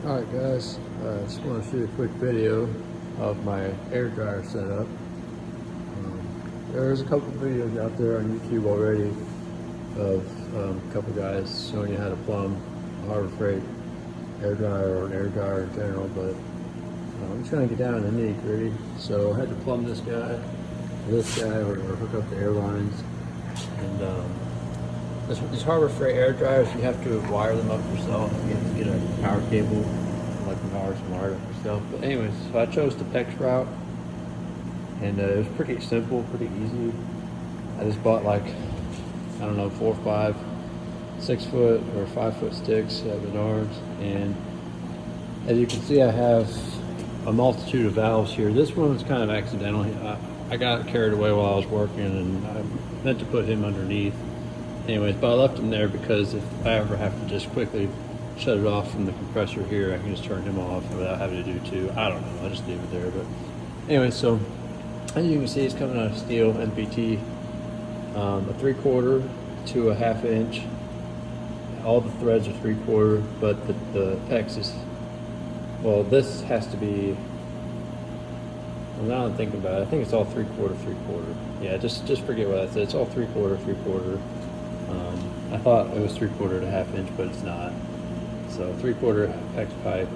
Alright guys, I just want to shoot a quick video of my air dryer setup. There's a couple videos out there on YouTube already of a couple guys showing you how to plumb a Harbor Freight air dryer or an air dryer in general, but I'm just trying to get down to the nitty-gritty. So I had to plumb this guy, or hook up the air lines. And these Harbor Freight air dryers, you have to wire them up yourself. You have to get a power cable, like an hours and wire it up yourself. But anyways, so I chose the PEX route, and it was pretty simple, pretty easy. I just bought like, I don't know, 4 or 5 6-foot or 5-foot sticks at Menards, and as you can see, I have a multitude of valves here. This one was kind of accidental. I got carried away while I was working, and I meant to put him underneath. Anyways, but I left him there because if I ever have to just quickly shut it off from the compressor here, I can just turn him off without having to do two. I don't know, I just leave it there. But anyway, so as you can see, it's coming out of steel, NPT, a 3/4 to a 1/2 inch. All the threads are 3/4, but the PEX is, well, this has to be, well, now I'm thinking about it, I think it's all 3/4, 3/4. Yeah, just forget what I said. It's all 3/4, 3/4. I thought it was 3/4 to 1/2 inch, but it's not. So 3/4 PEX pipe,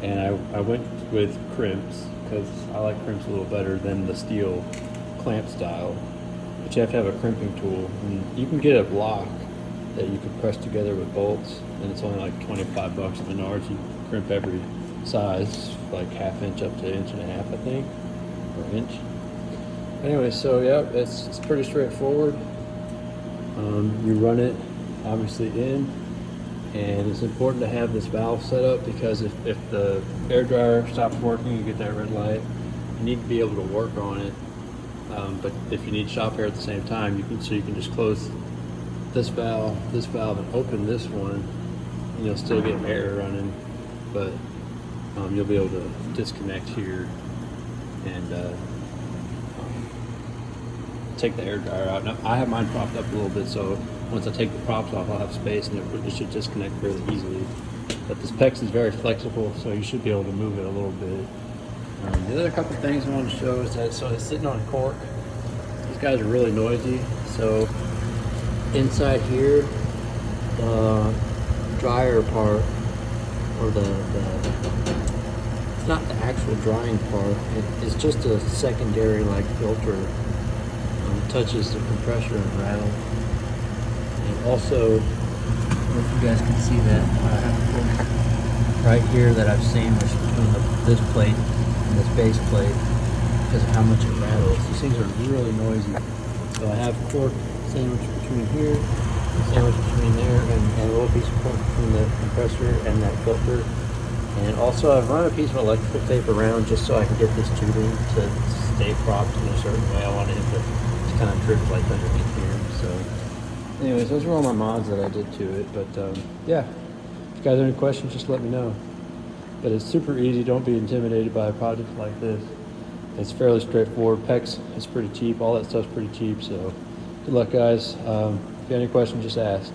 and I went with crimps because I like crimps a little better than the steel clamp style. But you have to have a crimping tool, and you can get a block that you can press together with bolts, and it's only like 25 bucks at Menards. You crimp every size, like 1/2 inch up to 1.5 inches, I think, or inch. Anyway, so yeah, it's pretty straightforward. You run it obviously in, and it's important to have this valve set up because if the air dryer stops working, you get that red light, you need to be able to work on it. But if you need shop air at the same time, you can just close this valve, and open this one, and you'll still get air running, but you'll be able to disconnect here and take the air dryer out. Now I have mine propped up a little bit, so once I take the props off, I'll have space, and it should disconnect fairly easily. But this PEX is very flexible, so you should be able to move it a little bit. The other couple things I want to show is that, so it's sitting on cork. These guys are really noisy, so inside here, the dryer part, or it's not the actual drying part, it's just a secondary like filter. Touches the compressor and rattle. And also, I don't know if you guys can see that, I have a cork right here that I've sandwiched between this plate and this base plate because of how much it rattles. These things are really noisy. So I have cork sandwiched between here, sandwiched between there, and a little piece of cork between the compressor and that filter. And also I've run a piece of electrical tape around just so I can get this tubing to stay propped in a certain way. I wanted it to kind of drip like underneath here. So anyways, those were all my mods that I did to it. But yeah, if you guys have any questions, just let me know. But it's super easy. Don't be intimidated by a project like this. It's fairly straightforward. PEX is pretty cheap. All that stuff's pretty cheap. So good luck, guys. If you have any questions, just ask.